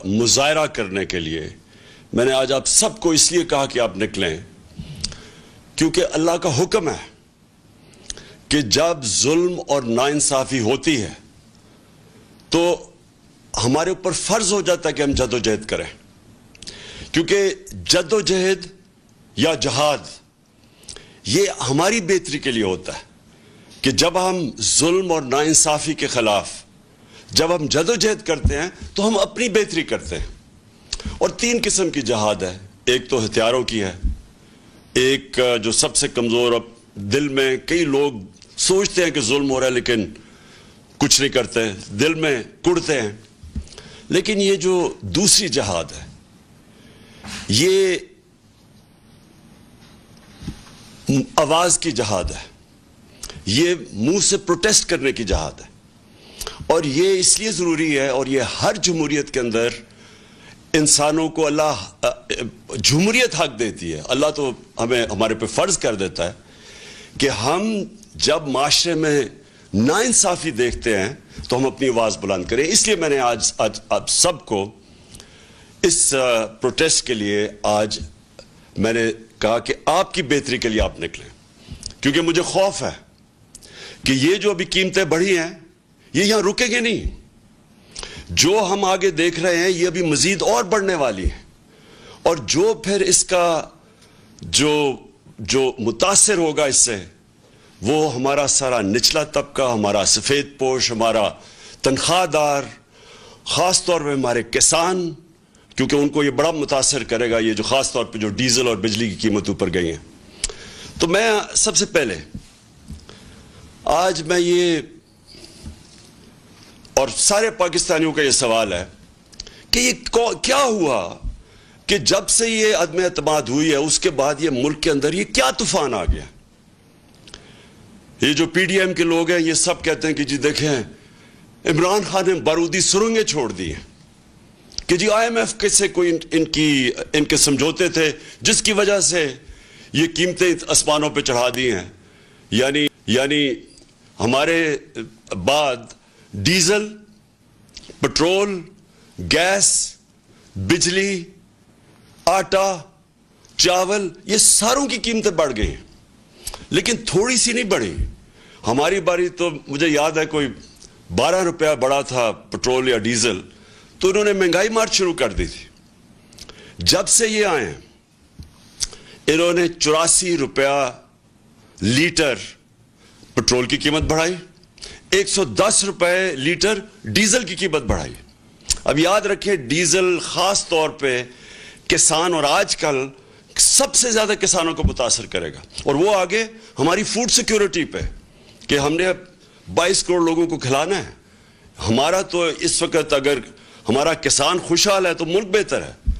مظاہرہ کرنے کے لیے میں نے آج آپ سب کو اس لیے کہا کہ آپ نکلیں، کیونکہ اللہ کا حکم ہے کہ جب ظلم اور ناانصافی ہوتی ہے تو ہمارے اوپر فرض ہو جاتا ہے کہ ہم جد و جہد کریں، کیونکہ جد و جہد یا جہاد یہ ہماری بہتری کے لیے ہوتا ہے کہ جب ہم ظلم اور ناانصافی کے خلاف جب ہم جد و جہد کرتے ہیں تو ہم اپنی بہتری کرتے ہیں۔ اور تین قسم کی جہاد ہے، ایک تو ہتھیاروں کی ہے، ایک جو سب سے کمزور، اب دل میں کئی لوگ سوچتے ہیں کہ ظلم ہو رہا ہے لیکن کچھ نہیں کرتے، دل میں کڑتے ہیں، لیکن یہ جو دوسری جہاد ہے یہ آواز کی جہاد ہے، یہ منہ سے پروٹیسٹ کرنے کی جہاد ہے، اور یہ اس لیے ضروری ہے، اور یہ ہر جمہوریت کے اندر انسانوں کو اللہ جمہوریت حق دیتی ہے، اللہ تو ہمیں ہمارے پہ فرض کر دیتا ہے کہ ہم جب معاشرے میں ناانصافی دیکھتے ہیں تو ہم اپنی آواز بلند کریں۔ اس لیے میں نے آج آپ سب کو اس پروٹیسٹ کے لیے آج میں نے کہا کہ آپ کی بہتری کے لیے آپ نکلیں، کیونکہ مجھے خوف ہے کہ یہ جو ابھی قیمتیں بڑھی ہیں یہ یہاں رکیں گے نہیں، جو ہم آگے دیکھ رہے ہیں یہ ابھی مزید اور بڑھنے والی ہے، اور جو پھر اس کا جو متاثر ہوگا اس سے وہ ہمارا سارا نچلا طبقہ، ہمارا سفید پوش، ہمارا تنخواہ دار، خاص طور پہ ہمارے کسان، کیونکہ ان کو یہ بڑا متاثر کرے گا، یہ جو خاص طور پہ جو ڈیزل اور بجلی کی قیمت اوپر گئی ہیں۔ تو میں سب سے پہلے آج میں یہ، اور سارے پاکستانیوں کا یہ سوال ہے کہ یہ کیا ہوا کہ جب سے یہ عدم اعتماد ہوئی ہے اس کے بعد یہ ملک کے اندر یہ کیا طوفان آ گیا؟ یہ جو پی ڈی ایم کے لوگ ہیں یہ سب کہتے ہیں کہ جی دیکھیں عمران خان نے بارودی سرنگیں چھوڑ دی ہیں، کہ جی آئی ایم ایف سے کوئی ان کے سمجھوتے تھے جس کی وجہ سے یہ قیمتیں آسمانوں پہ چڑھا دی ہیں، یعنی ہمارے بعد ڈیزل، پٹرول، گیس، بجلی، آٹا، چاول، یہ ساروں کی قیمتیں بڑھ گئی ہیں، لیکن تھوڑی سی نہیں بڑھی۔ ہماری باری تو مجھے یاد ہے کوئی 12 روپیہ بڑا تھا پٹرول یا ڈیزل، تو انہوں نے مہنگائی مار شروع کر دی تھی۔ جب سے یہ آئے ہیں انہوں نے 84 روپیہ لیٹر پٹرول کی قیمت بڑھائی، 110 روپے لیٹر ڈیزل کی قیمت بڑھائی۔ اب یاد رکھیں ڈیزل خاص طور پہ کسان، اور آج کل سب سے زیادہ کسانوں کو متاثر کرے گا، اور وہ آگے ہماری فوڈ سیکیورٹی پہ کہ ہم نے 22 کروڑ لوگوں کو کھلانا ہے۔ ہمارا تو اس وقت اگر ہمارا کسان خوشحال ہے تو ملک بہتر ہے،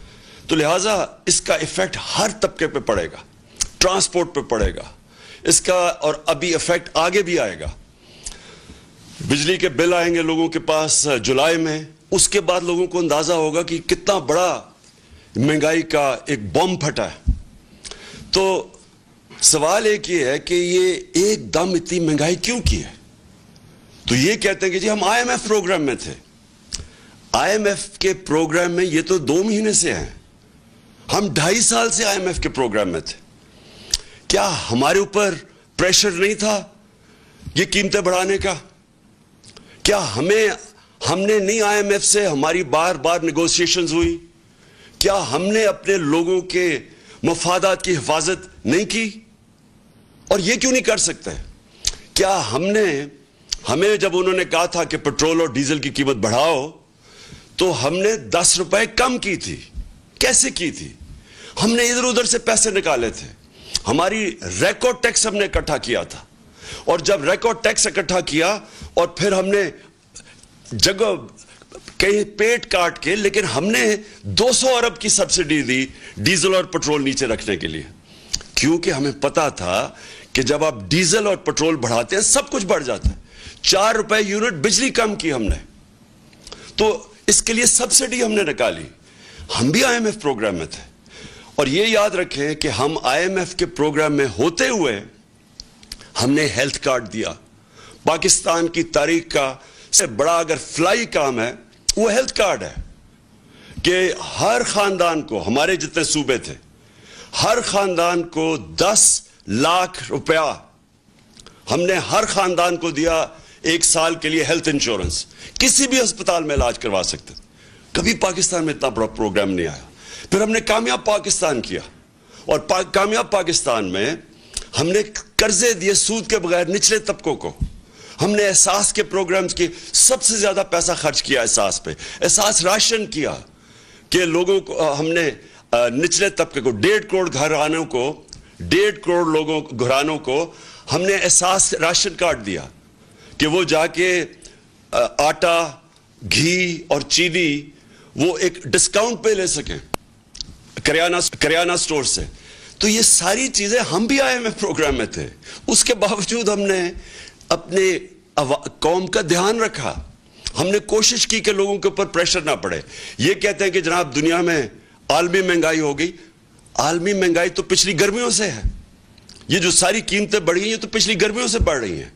تو لہٰذا اس کا ایفیکٹ ہر طبقے پہ پڑے گا، ٹرانسپورٹ پہ پڑے گا اس کا، اور ابھی ایفیکٹ آگے بھی آئے گا۔ بجلی کے بل آئیں گے لوگوں کے پاس جولائی میں، اس کے بعد لوگوں کو اندازہ ہوگا کہ کتنا بڑا مہنگائی کا ایک بم پھٹا ہے۔ تو سوال ایک یہ ہے کہ یہ ایک دم اتنی مہنگائی کیوں کی ہے؟ تو یہ کہتے ہیں کہ جی ہم آئی ایم ایف پروگرام میں تھے۔ آئی ایم ایف کے پروگرام میں یہ تو 2 مہینے سے ہیں، ہم 2.5 سال سے آئی ایم ایف کے پروگرام میں تھے۔ کیا ہمارے اوپر پریشر نہیں تھا یہ قیمتیں بڑھانے کا؟ کیا ہم نے نہیں آئی ایم ایف سے ہماری بار بار نیگوسیشنز ہوئی؟ کیا ہم نے اپنے لوگوں کے مفادات کی حفاظت نہیں کی؟ اور یہ کیوں نہیں کر سکتے؟ کیا ہمیں جب انہوں نے کہا تھا کہ پٹرول اور ڈیزل کی قیمت بڑھاؤ تو ہم نے 10 روپے کم کی تھی؟ کیسے کی تھی؟ ہم نے ادھر ادھر سے پیسے نکالے تھے، ہماری ریکارڈ ٹیکس ہم نے اکٹھا کیا تھا، اور جب ریکارڈ ٹیکس اکٹھا کیا اور پھر ہم نے جگہ کہیں پیٹ کاٹ کے، لیکن ہم نے 200 ارب کی سبسڈی دی ڈیزل اور پٹرول نیچے رکھنے کے لیے، کیونکہ ہمیں پتا تھا کہ جب آپ ڈیزل اور پٹرول بڑھاتے ہیں سب کچھ بڑھ جاتا ہے۔ 4 روپے یونٹ بجلی کم کی ہم نے، تو اس کے لیے سبسڈی ہم نے نکالی۔ ہم بھی آئی ایم ایف پروگرام میں تھے، اور یہ یاد رکھیں کہ ہم آئی ایم ایف کے پروگرام میں ہوتے ہوئے ہم نے ہیلتھ کارڈ دیا۔ پاکستان کی تاریخ کا سے بڑا اگر فلائی کام ہے وہ ہیلتھ کارڈ ہے، کہ ہر خاندان کو, ہمارے جتنے صوبے تھے, ہر خاندان کو 10 لاکھ روپیہ ہم نے ہر خاندان کو دیا 1 سال کے لیے ہیلتھ انشورنس. کسی بھی ہسپتال میں علاج کروا سکتے. کبھی پاکستان میں اتنا بڑا پروگرام نہیں آیا. پھر ہم نے کامیاب پاکستان کیا, اور کامیاب پاکستان میں ہم نے قرضے دیے سود کے بغیر نچلے طبقوں کو. ہم نے احساس کے پروگرامز کی سب سے زیادہ پیسہ خرچ کیا احساس پہ. احساس راشن کیا کہ لوگوں کو, ہم نے نچلے طبقے کو 1.5 کروڑ گھرانوں کو, 1.5 کروڑ گھرانوں کو ہم نے احساس راشن کارڈ دیا کہ وہ جا کے آٹا, گھی اور چینی وہ ایک ڈسکاؤنٹ پہ لے سکیں کریانہ سٹور سے. تو یہ ساری چیزیں, ہم بھی آئے میں پروگرام میں تھے, اس کے باوجود ہم نے اپنے قوم کا دھیان رکھا. ہم نے کوشش کی کہ لوگوں کے اوپر پریشر نہ پڑے. یہ کہتے ہیں کہ جناب دنیا میں عالمی مہنگائی ہو گئی. عالمی مہنگائی تو پچھلی گرمیوں سے ہے. یہ جو ساری قیمتیں بڑھ گئی ہیں تو پچھلی گرمیوں سے بڑھ رہی ہیں.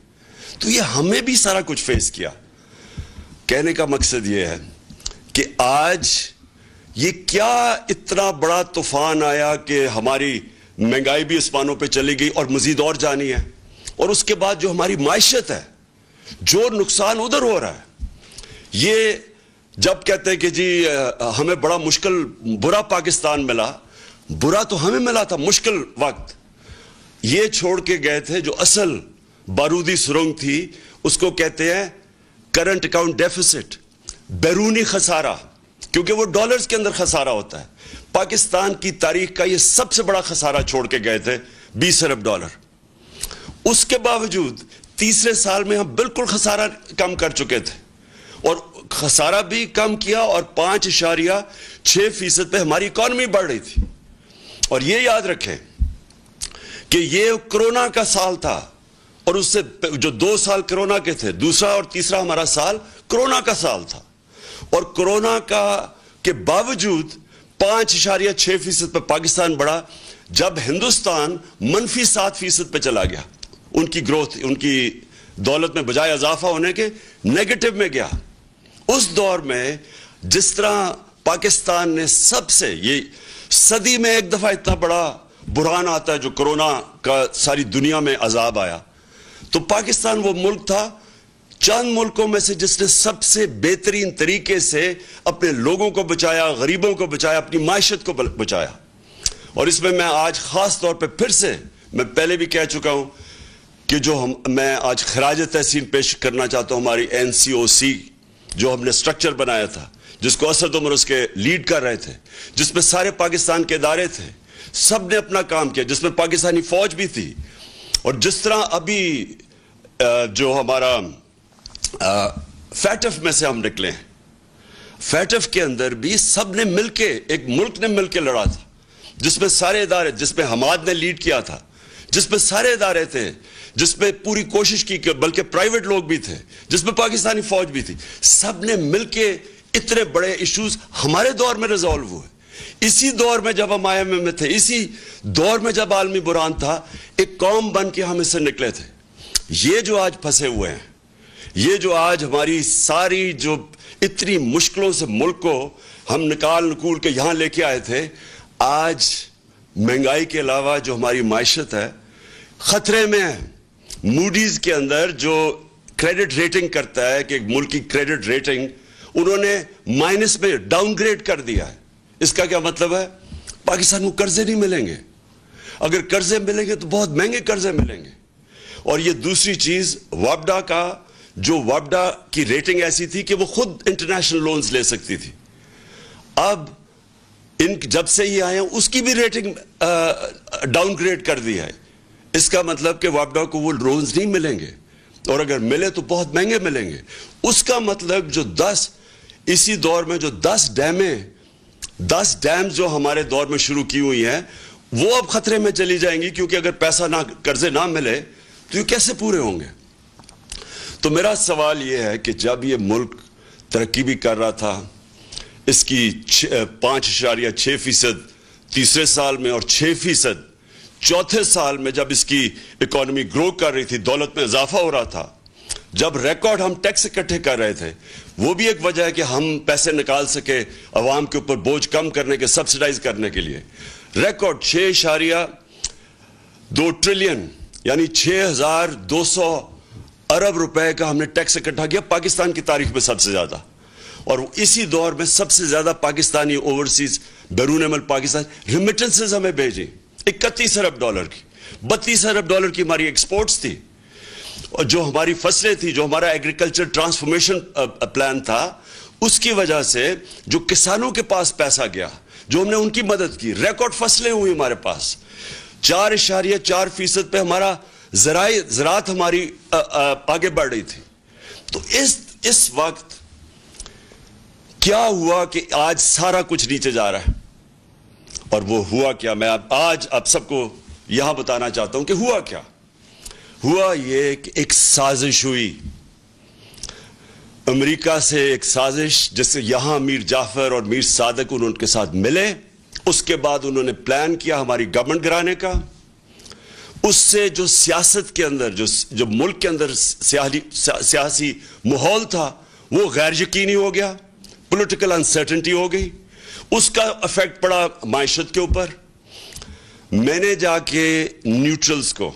تو یہ ہمیں بھی سارا کچھ فیس کیا. کہنے کا مقصد یہ ہے کہ آج یہ کیا اتنا بڑا طوفان آیا کہ ہماری مہنگائی بھی اسمانوں پہ چلی گئی اور مزید اور جانی ہے. اور اس کے بعد جو ہماری معیشت ہے, جو نقصان ادھر ہو رہا ہے. یہ جب کہتے ہیں کہ جی ہمیں بڑا مشکل برا پاکستان ملا, برا تو ہمیں ملا تھا مشکل وقت. یہ چھوڑ کے گئے تھے جو اصل بارودی سرنگ تھی, اس کو کہتے ہیں کرنٹ اکاؤنٹ ڈیفیسٹ, بیرونی خسارہ, کیونکہ وہ ڈالرز کے اندر خسارہ ہوتا ہے. پاکستان کی تاریخ کا یہ سب سے بڑا خسارہ چھوڑ کے گئے تھے, $20 ارب. اس کے باوجود تیسرے سال میں ہم بالکل خسارہ کم کر چکے تھے, اور خسارہ بھی کم کیا, اور 5.6% پہ ہماری اکانومی بڑھ رہی تھی. اور یہ یاد رکھیں کہ یہ کرونا کا سال تھا, اور اس سے جو 2 سال کرونا کے تھے, دوسرا اور تیسرا ہمارا سال کرونا کا سال تھا. اور کرونا کا کے باوجود 5.6% پہ پاکستان بڑھا, جب ہندوستان -7% پہ چلا گیا. ان کی گروتھ, ان کی دولت میں بجائے اضافہ ہونے کے نیگیٹو میں گیا. اس دور میں جس طرح پاکستان نے سب سے, یہ صدی میں ایک دفعہ اتنا بڑا بحران آتا ہے جو کرونا کا ساری دنیا میں عذاب آیا, تو پاکستان وہ ملک تھا چند ملکوں میں سے جس نے سب سے بہترین طریقے سے اپنے لوگوں کو بچایا, غریبوں کو بچایا, اپنی معیشت کو بچایا. اور اس میں آج خاص طور پہ پھر سے, میں پہلے بھی کہہ چکا ہوں کہ جو میں آج خراج تحسین پیش کرنا چاہتا ہوں ہماری NCOC جو ہم نے سٹرکچر بنایا تھا, جس کو اسد عمر اس کے لیڈ کر رہے تھے, جس میں سارے پاکستان کے ادارے تھے, سب نے اپنا کام کیا, جس میں پاکستانی فوج بھی تھی. اور جس طرح ابھی جو ہمارا فیٹف میں سے ہم نکلے ہیں, فیٹف کے اندر بھی سب نے مل کے, ایک ملک نے مل کے لڑا تھا, جس میں سارے ادارے, جس میں حماد نے لیڈ کیا تھا, جس میں سارے ادارے تھے, جس میں پوری کوشش کی کہ بلکہ پرائیویٹ لوگ بھی تھے, جس میں پاکستانی فوج بھی تھی. سب نے مل کے اتنے بڑے ایشوز ہمارے دور میں ریزالو ہوئے. اسی دور میں جب ہم IMF میں تھے, اسی دور میں جب عالمی بحران تھا, ایک قوم بن کے ہم اس سے نکلے تھے. یہ جو آج پھنسے ہوئے ہیں, یہ جو آج ہماری ساری جو اتنی مشکلوں سے ملک کو ہم نکول کے یہاں لے کے آئے تھے, آج مہنگائی کے علاوہ جو ہماری معیشت ہے خطرے میں ہے. موڈیز کے اندر جو کریڈٹ ریٹنگ کرتا ہے کہ ایک ملک کی کریڈٹ ریٹنگ انہوں نے مائنس میں ڈاؤن گریڈ کر دیا ہے. اس کا کیا مطلب ہے؟ پاکستان کو قرضے نہیں ملیں گے. اگر قرضے ملیں گے تو بہت مہنگے قرضے ملیں گے. اور یہ دوسری چیز, وابڈا کا جو وابڈا کی ریٹنگ ایسی تھی کہ وہ خود انٹرنیشنل لونز لے سکتی تھی, اب جب سے یہ آئے ہیں اس کی بھی ریٹنگ ڈاؤن گریڈ کر دی ہے. اس کا مطلب کہ وابڈا کو وہ لونز نہیں ملیں گے, اور اگر ملے تو بہت مہنگے ملیں گے. اس کا مطلب جو 10 اسی دور میں جو 10 ڈیمز جو ہمارے دور میں شروع کی ہوئی ہیں وہ اب خطرے میں چلی جائیں گی, کیونکہ اگر پیسہ نہ, قرضے نہ ملے تو یہ کیسے پورے ہوں گے. تو میرا سوال یہ ہے کہ جب یہ ملک ترقی بھی کر رہا تھا, اس کی 5.6% تیسرے سال میں اور 6% چوتھے سال میں جب اس کی اکانومی گرو کر رہی تھی, دولت میں اضافہ ہو رہا تھا, جب ریکارڈ ہم ٹیکس اکٹھے کر رہے تھے، وہ بھی ایک وجہ ہے کہ ہم پیسے نکال سکے عوام کے اوپر بوجھ کم کرنے کے، سبسیڈائز کرنے کے لیے. ریکارڈ 6.2 ٹریلین یعنی 6,200 ارب روپے کا ہم نے ٹیکس اکٹھا کیا، پاکستان کی تاریخ میں سب سے زیادہ. اور اسی دور میں سب سے زیادہ پاکستانی اوورسیز بیرون ملک پاکستان ریمیٹنسز ہمیں بھیجی 31 ارب ڈالر کی. 32 ارب ڈالر کی ہماری ایکسپورٹس تھی. اور جو ہماری فصلیں تھی، جو ہمارا ایگریکلچر ٹرانسفارمیشن پلان تھا، اس کی وجہ سے جو کسانوں کے پاس پیسہ گیا، جو ہم نے ان کی مدد کی، ریکارڈ فصلیں ہوئی ہمارے پاس. 4.4% پہ ہمارا زراعت ہماری آگے بڑھ رہی تھی. تو اس وقت کیا ہوا کہ آج سارا کچھ نیچے جا رہا ہے؟ اور وہ ہوا کیا؟ میں آج آپ سب کو یہاں بتانا چاہتا ہوں کہ ہوا کیا. ہوا یہ کہ ایک سازش ہوئی امریکہ سے، ایک سازش جس سے یہاں میر جعفر اور میر صادق ان کے ساتھ ملے. اس کے بعد انہوں نے پلان کیا ہماری گورنمنٹ گرانے کا. اس سے جو سیاست کے اندر، جو ملک کے اندر سیاسی ماحول تھا، وہ غیر یقینی ہو گیا، پولیٹیکل انسرٹنٹی ہو گئی. اس کا افیکٹ پڑا معیشت کے اوپر. میں نے جا کے نیوٹرلز کو،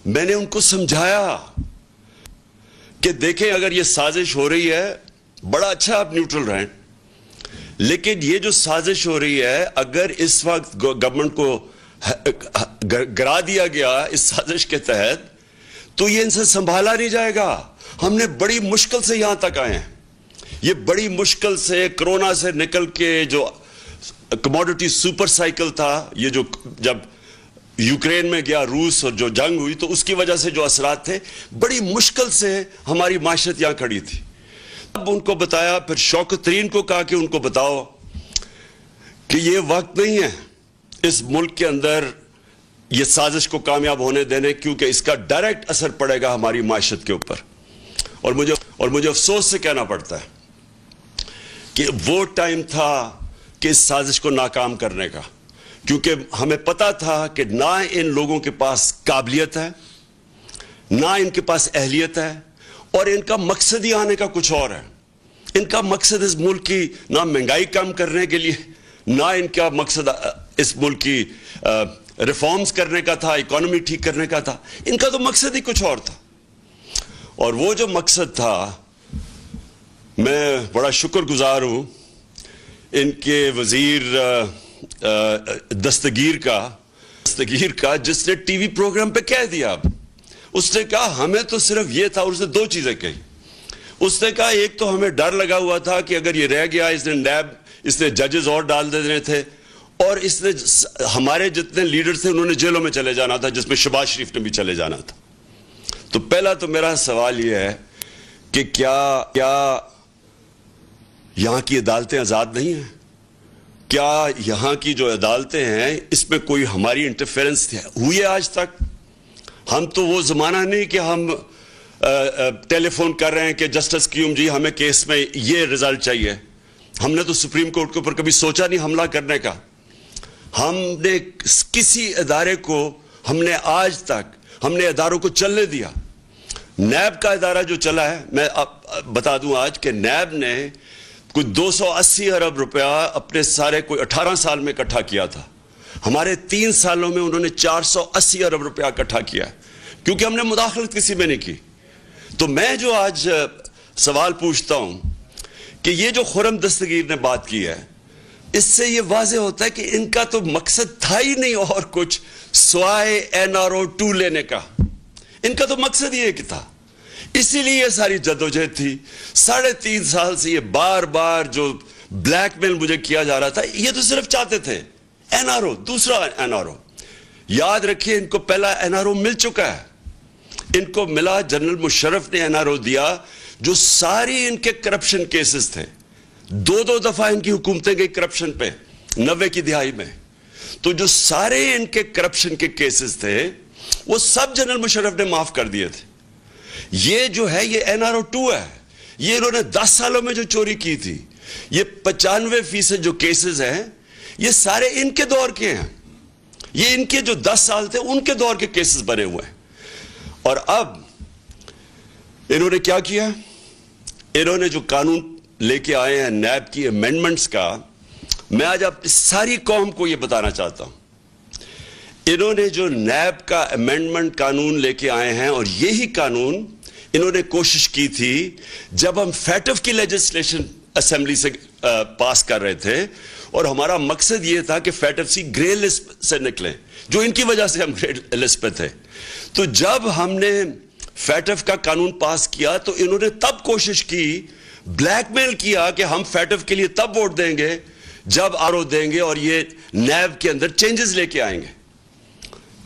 میں نے ان کو سمجھایا کہ دیکھیں اگر یہ سازش ہو رہی ہے، بڑا اچھا آپ نیوٹرل رہیں، لیکن یہ جو سازش ہو رہی ہے، اگر اس وقت گورنمنٹ کو گرا دیا گیا اس سازش کے تحت، تو یہ ان سے سنبھالا نہیں جائے گا. ہم نے بڑی مشکل سے یہاں تک آئے ہیں. یہ بڑی مشکل سے کرونا سے نکل کے جو کموڈٹی سپر سائیکل تھا، یہ جو جب یوکرین میں گیا روس اور جو جنگ ہوئی، تو اس کی وجہ سے جو اثرات تھے، بڑی مشکل سے ہماری معیشت یہاں کھڑی تھی. اب ان کو بتایا، پھر شوکت ترین کو کہا کہ ان کو بتاؤ کہ یہ وقت نہیں ہے اس ملک کے اندر یہ سازش کو کامیاب ہونے دینے، کیونکہ اس کا ڈائریکٹ اثر پڑے گا ہماری معیشت کے اوپر. اور مجھے افسوس سے کہنا پڑتا ہے کہ وہ ٹائم تھا کہ اس سازش کو ناکام کرنے کا، کیونکہ ہمیں پتا تھا کہ نہ ان لوگوں کے پاس قابلیت ہے، نہ ان کے پاس اہلیت ہے، اور ان کا مقصد ہی آنے کا کچھ اور ہے. ان کا مقصد اس ملک کی نہ مہنگائی کم کرنے کے لیے، نہ ان کا مقصد اس ملک کی ریفارمز کرنے کا تھا، اکانومی ٹھیک کرنے کا تھا. ان کا تو مقصد ہی کچھ اور تھا. اور وہ جو مقصد تھا، میں بڑا شکر گزار ہوں ان کے وزیر دستگیر کا، جس نے ٹی وی پروگرام پہ کہہ دیا. اب اس نے کہا ہمیں تو صرف یہ تھا، اور اس نے دو چیزیں کہی. اس نے کہا ایک تو ہمیں ڈر لگا ہوا تھا کہ اگر یہ رہ گیا، اس نے ججز اور ڈال دینے تھے، اور اس نے ہمارے جتنے لیڈر تھے انہوں نے جیلوں میں چلے جانا تھا، جس میں شہباز شریف نے بھی چلے جانا تھا. تو پہلا تو میرا سوال یہ ہے کہ کیا یہاں کی عدالتیں آزاد نہیں ہیں؟ کیا یہاں کی جو عدالتیں ہیں اس میں کوئی ہماری انٹرفیرنس ہوئی ہے آج تک؟ ہم تو وہ زمانہ نہیں کہ ہم ٹیلی فون کر رہے ہیں کہ جسٹس قیوم جی ہمیں کیس میں یہ رزلٹ چاہیے. ہم نے تو سپریم کورٹ کے اوپر کبھی سوچا نہیں حملہ کرنے کا. ہم نے کسی ادارے کو، ہم نے آج تک ہم نے اداروں کو چلنے دیا. نیب کا ادارہ جو چلا ہے، میں بتا دوں آج کہ نیب نے کوئی 280 ارب روپیہ اپنے سارے کوئی 18 سال میں اکٹھا کیا تھا. ہمارے 3 سالوں میں انہوں نے 480 ارب روپیہ اکٹھا کیا، کیونکہ ہم نے مداخلت کسی میں نہیں کی. تو میں جو آج سوال پوچھتا ہوں کہ یہ جو خرم دستگیر نے بات کی ہے، اس سے یہ واضح ہوتا ہے کہ ان کا تو مقصد تھا ہی نہیں اور کچھ سوائے NRO2 لینے کا. ان کا تو مقصد یہ تھا. اسی لیے یہ ساری جدوجہد تھی. 3.5 سال سے یہ بار بار جو بلیک میل مجھے کیا جا رہا تھا، یہ تو صرف چاہتے تھے NRO، دوسرا NRO. یاد رکھیے ان کو پہلا NRO مل چکا ہے. ان کو ملا، جنرل مشرف نے NRO دیا، جو ساری ان کے کرپشن کیسز تھے. 2 دفعہ ان کی حکومتیں گئی کرپشن پہ 90 کی دہائی میں. تو جو سارے ان کے کرپشن کے کیسز تھے وہ سب جنرل مشرف نے معاف کر دیے تھے. یہ جو ہے یہ NRO2 ہے. یہ انہوں نے 10 سالوں میں جو چوری کی تھی، یہ 95% جو کیسز ہیں، یہ سارے ان کے دور کے ہیں. یہ ان کے جو 10 سال تھے ان کے دور کے کیسز بنے ہوئے ہیں. اور اب انہوں نے کیا کیا؟ انہوں نے جو قانون لے کے آئے ہیں نیب کی امینڈمنٹس کا، میں آج آپ ساری قوم کو یہ بتانا چاہتا ہوں، انہوں نے جو نیب کا امینڈمنٹ قانون لے کے آئے ہیں، اور یہی قانون انہوں نے کوشش کی تھی جب ہم فیٹف کی لیجسلیشن اسمبلی سے پاس کر رہے تھے، اور ہمارا مقصد یہ تھا کہ فیٹف سی گرے لسٹ سے نکلیں، جو ان کی وجہ سے ہم گرے لسٹ پہ تھے۔ تو جب ہم نے فیٹف کا قانون پاس کیا تو انہوں نے تب کوشش کی، بلیک میل کیا کہ ہم فیٹف کے لیے تب ووٹ دیں گے جب آرو دیں گے اور یہ نیب کے اندر چینجز لے کے آئیں گے۔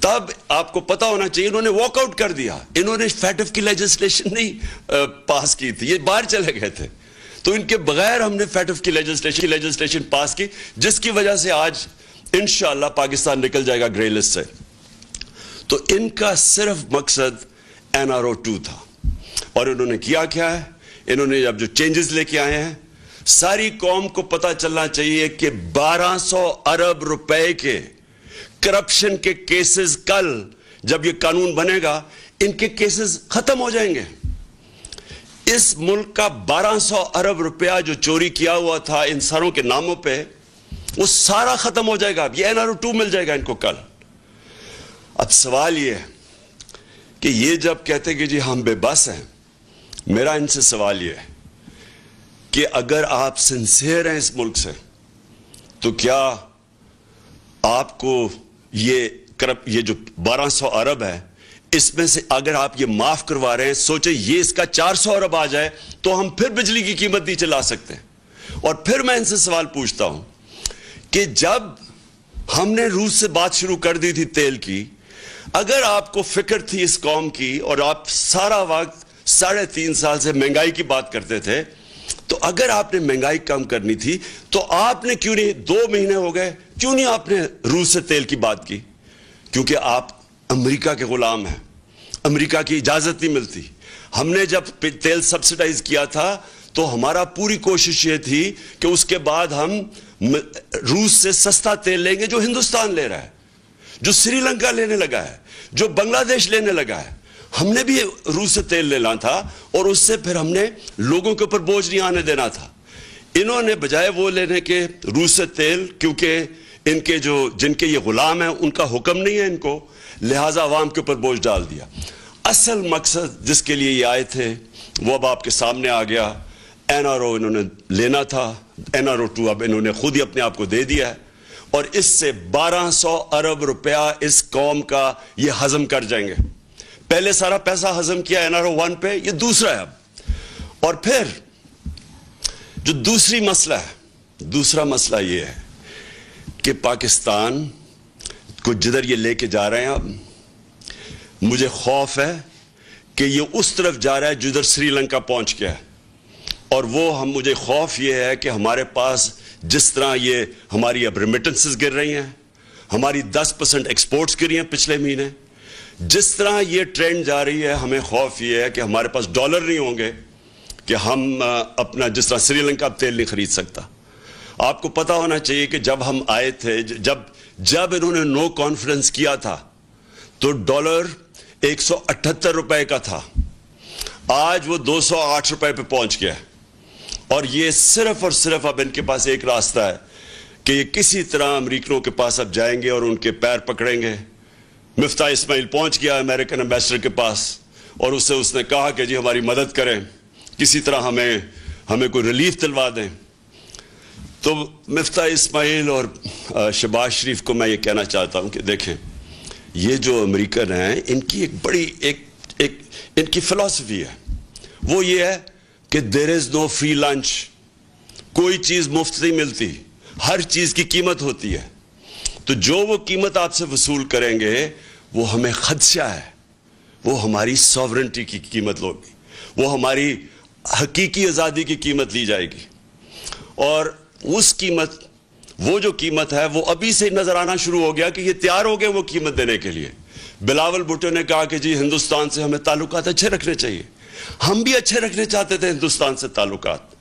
تب آپ کو پتا ہونا چاہیے انہوں نے واک آؤٹ کر دیا، انہوں نے فیٹف کی لیجسلیشن نہیں پاس کی تھی، یہ باہر چلے گئے تھے۔ تو ان کے بغیر ہم نے فیٹف کی لیجسلیشن پاس کی، جس کی وجہ سے آج انشاءاللہ پاکستان نکل جائے گا گرے لسٹ سے۔ تو ان کا صرف مقصد NRO 2 تھا، اور انہوں نے کیا ہے؟ انہوں نے اب جو چینجز لے کے آئے ہیں، ساری قوم کو پتا چلنا چاہیے کہ 1200 ارب روپے کے کرپشن کے کیسز کل جب یہ قانون بنے گا ان کے کیسز ختم ہو جائیں گے۔ اس ملک کا 1200 ارب روپیہ جو چوری کیا ہوا تھا ان سروں کے ناموں پہ، وہ سارا ختم ہو جائے گا، یہ NRO 2 مل جائے گا ان کو کل۔ اب سوال یہ ہے کہ یہ جب کہتے کہ جی ہم بے بس ہیں، میرا ان سے سوال یہ ہے کہ اگر آپ سنسیئر ہیں اس ملک سے تو کیا آپ کو یہ جو 1200 ارب ہے اس میں سے اگر آپ یہ معاف کروا رہے ہیں، سوچیں یہ اس کا 400 ارب آ جائے تو ہم پھر بجلی کی قیمت نہیں چلا سکتے۔ اور پھر میں ان سے سوال پوچھتا ہوں کہ جب ہم نے روس سے بات شروع کر دی تھی تیل کی، اگر آپ کو فکر تھی اس قوم کی اور آپ سارا وقت 3.5 سال سے مہنگائی کی بات کرتے تھے، تو اگر آپ نے مہنگائی کم کرنی تھی تو آپ نے کیوں نہیں 2 مہینے ہو گئے کیوں نہیں آپ نے روس سے تیل کی بات کی؟ کیونکہ آپ امریکہ کے غلام ہیں، امریکہ کی اجازت نہیں ملتی۔ ہم نے جب تیل سبسیڈائز کیا تھا تو ہمارا پوری کوشش یہ تھی کہ اس کے بعد ہم روس سے سستا تیل لیں گے جو ہندوستان لے رہا ہے، جو سری لنکا لینے لگا ہے، جو بنگلہ دیش لینے لگا ہے۔ ہم نے بھی روس سے تیل لینا تھا اور اس سے پھر ہم نے لوگوں کے اوپر بوجھ نہیں آنے دینا تھا۔ انہوں نے بجائے وہ لینے کے روس سے تیل، کیونکہ ان کے جن کے یہ غلام ہیں ان کا حکم نہیں ہے ان کو، لہٰذا عوام کے اوپر بوجھ ڈال دیا۔ اصل مقصد جس کے لیے یہ آئے تھے وہ اب آپ کے سامنے آ گیا۔ NRO انہوں نے لینا تھا، NRO 2 اب انہوں نے خود ہی اپنے آپ کو دے دیا ہے، اور اس سے 1200 ارب روپیہ اس قوم کا یہ ہضم کر جائیں گے۔ پہلے سارا پیسہ ہضم کیا NRO 1 پہ، یہ دوسرا ہے اب۔ اور پھر جو دوسرا مسئلہ یہ ہے کہ پاکستان کو جدھر یہ لے کے جا رہے ہیں، اب مجھے خوف ہے کہ یہ اس طرف جا رہا ہے جدھر سری لنکا پہنچ گیا ہے، اور مجھے خوف یہ ہے کہ ہمارے پاس جس طرح یہ ہماری اب ریمیٹنسز گر رہی ہیں، ہماری 10% ایکسپورٹس گری ہیں پچھلے مہینے، جس طرح یہ ٹرینڈ جا رہی ہے، ہمیں خوف یہ ہے کہ ہمارے پاس ڈالر نہیں ہوں گے کہ ہم اپنا، جس طرح سری لنکا اب تیل نہیں خرید سکتا۔ آپ کو پتا ہونا چاہیے کہ جب ہم آئے تھے، جب انہوں نے نو کانفیڈنس کیا تھا تو ڈالر 178 روپے کا تھا، آج وہ 208 روپے پہ پہنچ گیا ہے۔ اور یہ صرف اور صرف اب ان کے پاس ایک راستہ ہے کہ یہ کسی طرح امریکنوں کے پاس اب جائیں گے اور ان کے پیر پکڑیں گے۔ مفتاح اسماعیل پہنچ گیا امریکن ایمبیسڈر کے پاس اور اس نے کہا کہ جی ہماری مدد کریں، کسی طرح ہمیں کوئی ریلیف دلوا دیں۔ تو مفتاح اسماعیل اور شہباز شریف کو میں یہ کہنا چاہتا ہوں کہ دیکھیں، یہ جو امریکن ہیں ان کی ایک بڑی ان کی فلسفی ہے، وہ یہ ہے کہ دیر از نو فری لنچ، کوئی چیز مفت نہیں ملتی، ہر چیز کی قیمت ہوتی ہے۔ تو جو وہ قیمت آپ سے وصول کریں گے وہ ہمیں خدشہ ہے، وہ ہماری ساورنٹی کی قیمت ہوگی، وہ ہماری حقیقی آزادی کی قیمت لی جائے گی۔ اور اس قیمت، وہ جو قیمت ہے وہ ابھی سے نظر آنا شروع ہو گیا کہ یہ تیار ہو گئے وہ قیمت دینے کے لیے۔ بلاول بھٹو نے کہا کہ جی ہندوستان سے ہمیں تعلقات اچھے رکھنے چاہیے، ہم بھی اچھے رکھنے چاہتے تھے ہندوستان سے تعلقات،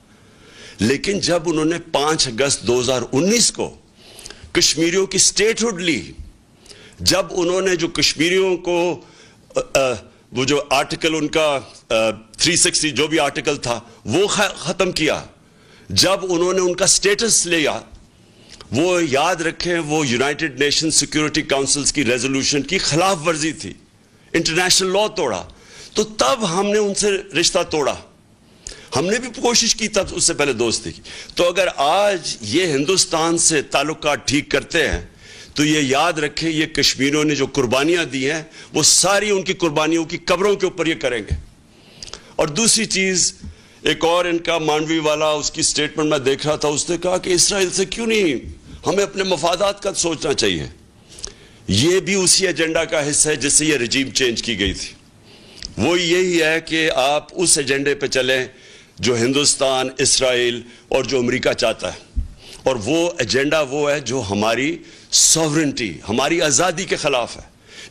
لیکن جب انہوں نے 5 اگست 2019 کو کشمیریوں کی سٹیٹ ہوڈ لی، جب انہوں نے جو کشمیریوں کو وہ جو آرٹیکل ان کا 360 جو بھی آرٹیکل تھا وہ ختم کیا. جب انہوں نے ان کا سٹیٹس لیا, وہ یاد رکھیں وہ یونائٹڈ نیشن سیکیورٹی کاؤنسلز کی ریزولوشن کی خلاف ورزی تھی, انٹرنیشنل لا توڑا, تو تب ہم نے ان سے رشتہ توڑا. ہم نے بھی کوشش کی تب اس سے پہلے دوستی کی. تو اگر آج یہ ہندوستان سے تعلقات ٹھیک کرتے ہیں تو یہ یاد رکھیں یہ کشمیریوں نے جو قربانیاں دی ہیں وہ ساری ان کی قربانیوں کی قبروں کے اوپر یہ کریں گے. اور دوسری چیز, ایک اور ان کا مانڈوی والا, اس کی سٹیٹمنٹ میں دیکھ رہا تھا, اس نے کہا کہ اسرائیل سے کیوں نہیں, ہمیں اپنے مفادات کا سوچنا چاہیے. یہ بھی اسی ایجنڈا کا حصہ ہے جس سے یہ رجیم چینج کی گئی تھی. وہ یہی ہے کہ آپ اس ایجنڈے پہ چلیں جو ہندوستان, اسرائیل اور جو امریکہ چاہتا ہے, اور وہ ایجنڈا وہ ہے جو ہماری سوورنٹی, ہماری آزادی کے خلاف ہے,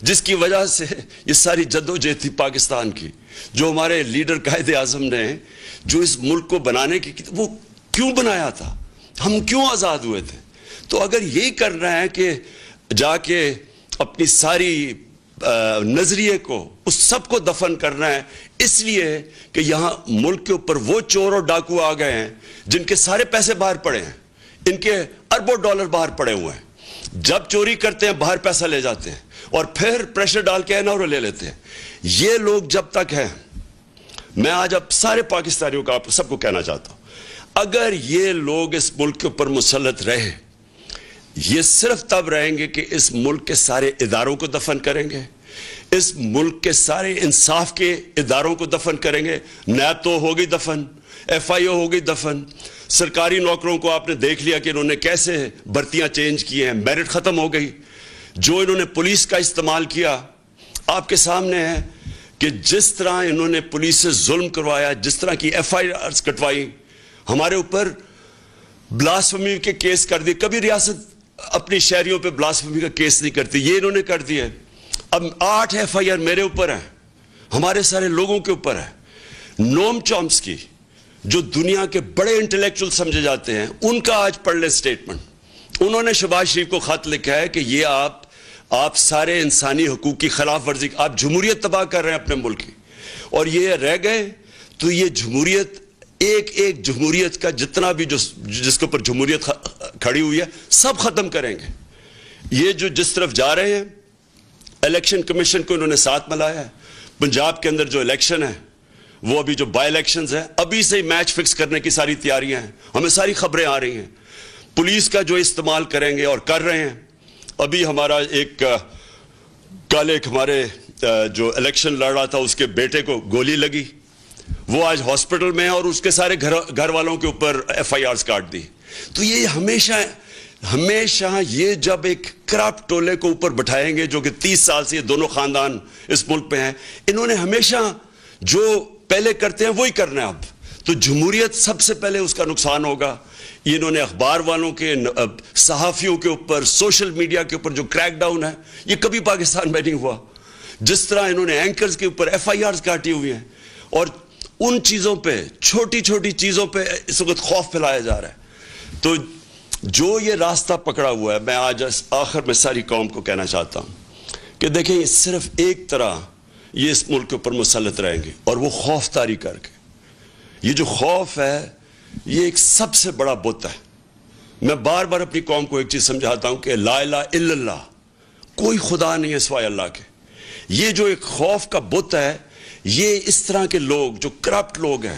جس کی وجہ سے یہ ساری جدوجہد تھی پاکستان کی, جو ہمارے لیڈر قائد اعظم نے جو اس ملک کو بنانے کی, وہ کیوں بنایا تھا, ہم کیوں آزاد ہوئے تھے. تو اگر یہی کرنا ہے کہ جا کے اپنی ساری نظریے کو, اس سب کو دفن کرنا ہے, اس لیے کہ یہاں ملک کے اوپر وہ چور اور ڈاکو آ گئے ہیں جن کے سارے پیسے باہر پڑے ہیں, ان کے اربوں ڈالر باہر پڑے ہوئے ہیں. جب چوری کرتے ہیں باہر پیسہ لے جاتے ہیں اور پھر پریشر ڈال کے NRO لے لیتے ہیں. یہ لوگ جب تک ہیں, میں آج اب سارے پاکستانیوں کا آپ سب کو کہنا چاہتا ہوں, اگر یہ لوگ اس ملک کے اوپر مسلط رہے, یہ صرف تب رہیں گے کہ اس ملک کے سارے اداروں کو دفن کریں گے, اس ملک کے سارے انصاف کے اداروں کو دفن کریں گے. نیب تو ہوگی دفن, FIO ہوگی دفن, سرکاری نوکروں کو آپ نے دیکھ لیا کہ انہوں نے کیسے بھرتیاں چینج کی ہیں, میرٹ ختم ہو گئی. جو انہوں نے پولیس کا استعمال کیا آپ کے سامنے ہے کہ جس طرح انہوں نے پولیس سے ظلم کروایا, جس طرح کی FIRs کٹوائی, ہمارے اوپر بلاسفمی کے کیس کر دیے. کبھی ریاست اپنی شہریوں پہ بلاسفمی کا کیس نہیں کرتی, یہ انہوں نے کر دیا. اب 8 FIR میرے اوپر ہیں, ہمارے سارے لوگوں کے اوپر ہے. نوم چومسکی جو دنیا کے بڑے انٹلیکچول سمجھے جاتے ہیں, ان کا آج پڑھ لیں سٹیٹمنٹ. انہوں نے شہباز شریف کو خط لکھا ہے کہ یہ آپ سارے انسانی حقوق کی خلاف ورزی, آپ جمہوریت تباہ کر رہے ہیں اپنے ملک کی, اور یہ رہ گئے تو یہ جمہوریت, ایک جمہوریت کا جتنا بھی جس کے اوپر جمہوریت کھڑی ہوئی ہے سب ختم کریں گے. یہ جو جس طرف جا رہے ہیں, الیکشن کمیشن کو انہوں نے ساتھ ملایا ہے. پنجاب کے اندر جو الیکشن ہے, وہ ابھی جو بائی الیکشنز ہیں, ابھی سے ہی میچ فکس کرنے کی ساری تیاریاں ہیں, ہمیں ساری خبریں آ رہی ہیں. پولیس کا جو استعمال کریں گے اور کر رہے ہیں. ابھی ہمارا ایک کل ہمارے جو الیکشن لڑ رہا تھا, اس کے بیٹے کو گولی لگی, وہ آج ہاسپٹل میں ہے, اور اس کے سارے گھر والوں کے اوپر FIRs کاٹ دی. تو یہ ہمیشہ یہ جب ایک کرپٹ ٹولے کو اوپر بٹھائیں گے, جو کہ 30 سال سے یہ دونوں خاندان اس ملک پہ ہیں, انہوں نے ہمیشہ جو پہلے کرتے ہیں وہی کرنا ہے. اب تو جمہوریت سب سے پہلے اس کا نقصان ہوگا. یہ انہوں نے اخبار والوں کے, صحافیوں کے اوپر, سوشل میڈیا کے اوپر جو کریک ڈاؤن ہے, یہ کبھی پاکستان میں نہیں ہوا. جس طرح انہوں نے اینکرز کے اوپر FIRs کاٹی ہوئی ہیں, اور ان چیزوں پہ, چھوٹی چھوٹی چیزوں پہ اس وقت خوف پھیلایا جا رہا ہے. تو جو یہ راستہ پکڑا ہوا ہے, میں آج آخر میں ساری قوم کو کہنا چاہتا ہوں کہ دیکھیں, یہ صرف ایک طرح یہ اس ملک کے اوپر مسلط رہیں گے, اور وہ خوف طاری کر کے. یہ جو خوف ہے یہ ایک سب سے بڑا بت ہے. میں بار بار اپنی قوم کو ایک چیز سمجھاتا ہوں کہ لا الہ الا اللہ, کوئی خدا نہیں ہے سوائے اللہ کے. یہ جو ایک خوف کا بت ہے, یہ اس طرح کے لوگ جو کرپٹ لوگ ہیں,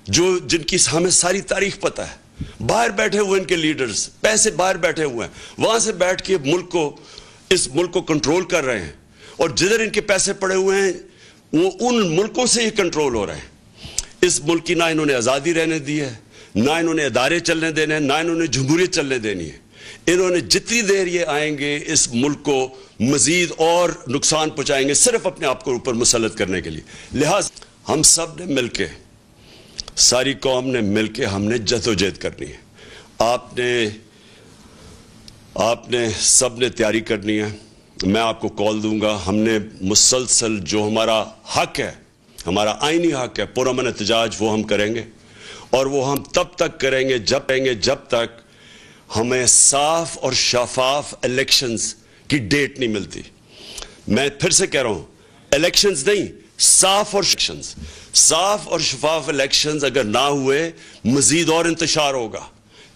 جن کی ہمیں ساری تاریخ پتہ ہے, باہر بیٹھے ہوئے ان کے لیڈرز, پیسے باہر بیٹھے ہوئے ہیں, وہاں سے بیٹھ کے اس ملک کو کنٹرول کر رہے ہیں, اور جدھر ان کے پیسے پڑے ہوئے ہیں وہ ان ملکوں سے ہی کنٹرول ہو رہے ہیں. اس ملک کی نہ انہوں نے آزادی رہنے دی ہے, نہ انہوں نے ادارے چلنے دینے ہیں, نہ انہوں نے جمہوریت چلنے دینی ہے. انہوں نے جتنی دیر یہ آئیں گے اس ملک کو مزید اور نقصان پہنچائیں گے, صرف اپنے آپ کو اوپر مسلط کرنے کے لیے. لہٰذا ہم سب نے مل کے, ساری قوم نے مل کے, ہم نے جدوجہد کرنی ہے. آپ نے سب نے تیاری کرنی ہے. میں آپ کو کال دوں گا. ہم نے مسلسل جو ہمارا حق ہے, ہمارا آئینی حق ہے پرامن احتجاج, وہ ہم کریں گے, اور وہ ہم تب تک کریں گے جب تک ہمیں صاف اور شفاف الیکشنز کی ڈیٹ نہیں ملتی. میں پھر سے کہہ رہا ہوں, الیکشنز نہیں, صاف اور شفاف الیکشنز اگر نہ ہوئے مزید اور انتشار ہوگا.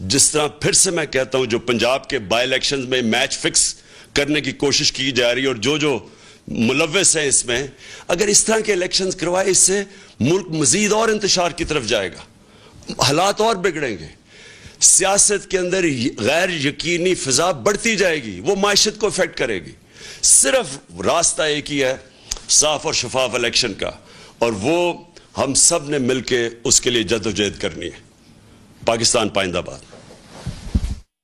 جس طرح پھر سے میں کہتا ہوں جو پنجاب کے بائی الیکشنز میں میچ فکس کرنے کی کوشش کی جا رہی ہے اور جو ملوث ہیں اس میں, اگر اس طرح کے الیکشنز کروائے اس سے ملک مزید اور انتشار کی طرف جائے گا, حالات اور بگڑیں گے, سیاست کے اندر غیر یقینی فضا بڑھتی جائے گی, وہ معیشت کو افیکٹ کرے گی. صرف راستہ ایک ہی ہے صاف اور شفاف الیکشن کا, اور وہ ہم سب نے مل کے اس کے لیے جدوجہد کرنی ہے. پاکستان پائندہ باد.